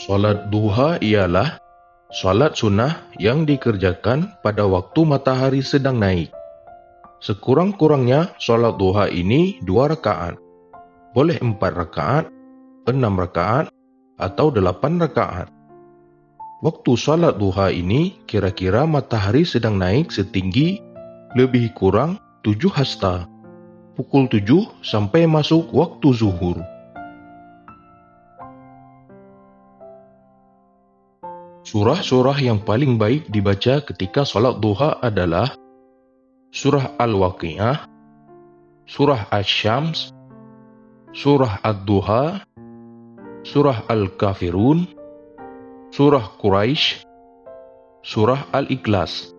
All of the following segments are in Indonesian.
Salat duha ialah salat sunnah yang dikerjakan pada waktu matahari sedang naik. Sekurang-kurangnya salat duha ini 2 rakaat. Boleh 4 rakaat, 6 rakaat, atau 8 rakaat. Waktu salat duha ini kira-kira matahari sedang naik setinggi lebih kurang 7 hasta, pukul 7 sampai masuk waktu zuhur. Surah-surah yang paling baik dibaca ketika salat duha adalah Surah Al-Waqi'ah, Surah Asy-Syams, Surah Ad-Duha, Surah Al-Kafirun, Surah Quraisy, Surah Al-Ikhlas.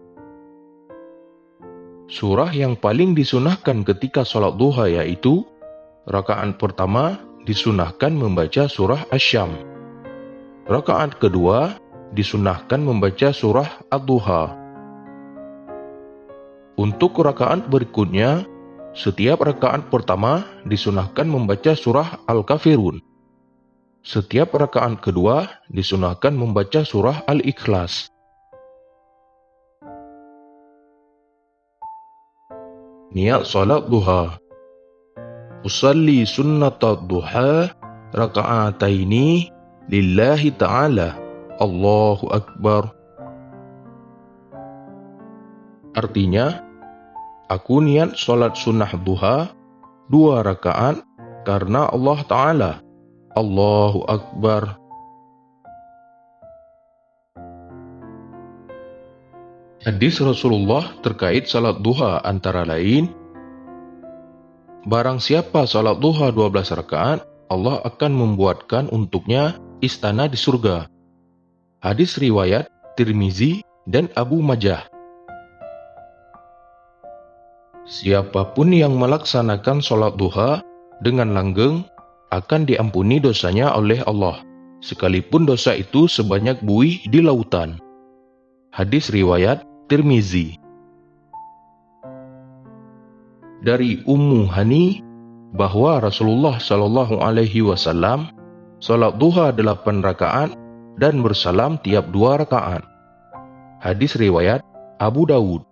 Surah yang paling disunahkan ketika salat duha yaitu rakaat pertama disunahkan membaca Surah Asy-Syams. Rakaat kedua disunahkan membaca Surah Ad-Duha. Untuk rakaat berikutnya, setiap rakaat pertama disunahkan membaca Surah Al-Kafirun. Setiap rakaat kedua disunahkan membaca Surah Al-Ikhlas. Niat salat duha. Usalli sunnatat duha raka'ataini lillahi ta'ala. Allahu Akbar. Artinya, aku niat salat sunnah duha 2 rakaat karena Allah Ta'ala. Allahu Akbar. Hadis Rasulullah terkait salat duha antara lain, barang siapa salat duha 12 rakaat, Allah akan membuatkan untuknya istana di surga. Hadis riwayat Tirmizi dan Abu Majah. Siapapun yang melaksanakan salat duha dengan langgeng akan diampuni dosanya oleh Allah, sekalipun dosa itu sebanyak buih di lautan. Hadis riwayat Tirmizi. Dari Ummu Hani bahwa Rasulullah SAW salat duha 8 rakaat dan bersalam tiap 2 rakaat. Hadis riwayat Abu Dawud.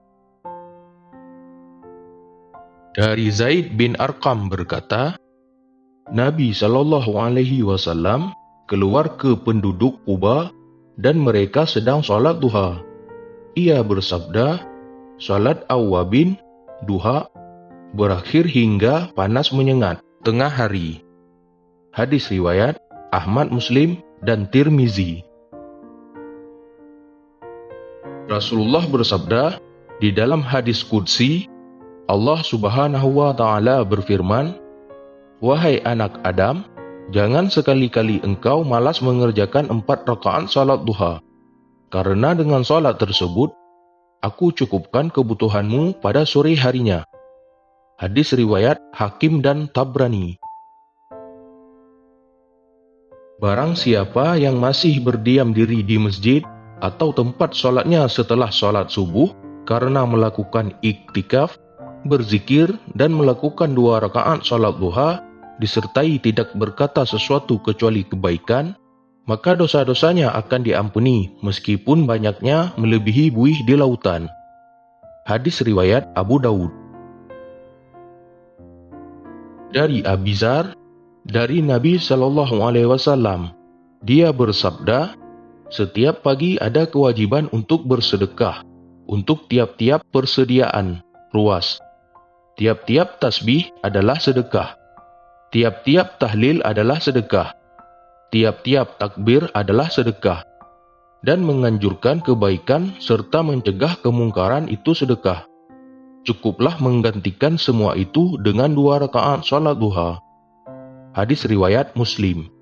Dari Zaid bin Arqam berkata, Nabi SAW keluar ke penduduk Quba dan mereka sedang salat duha. Ia bersabda, salat awwabin duha berakhir hingga panas menyengat tengah hari. Hadis riwayat Ahmad, Muslim, dan Tirmizi. Rasulullah bersabda di dalam hadis qudsi, Allah Subhanahu wa Ta'ala berfirman, wahai anak Adam, jangan sekali-kali engkau malas mengerjakan 4 rakaat salat duha, karena dengan salat tersebut aku cukupkan kebutuhanmu pada sore harinya. Hadis riwayat Hakim dan Tabrani. Barang siapa yang masih berdiam diri di masjid atau tempat salatnya setelah salat subuh karena melakukan iktikaf, berzikir, dan melakukan 2 rakaat salat duha, disertai tidak berkata sesuatu kecuali kebaikan, maka dosa-dosanya akan diampuni meskipun banyaknya melebihi buih di lautan. Hadis riwayat Abu Dawud. Dari Abi Dzar, dari Nabi SAW, dia bersabda, setiap pagi ada kewajiban untuk bersedekah untuk tiap-tiap persediaan ruas. Tiap-tiap tasbih adalah sedekah. Tiap-tiap tahlil adalah sedekah. Tiap-tiap takbir adalah sedekah. Dan menganjurkan kebaikan serta mencegah kemungkaran itu sedekah. Cukuplah menggantikan semua itu dengan 2 rakaat salat duha. Hadis riwayat Muslim.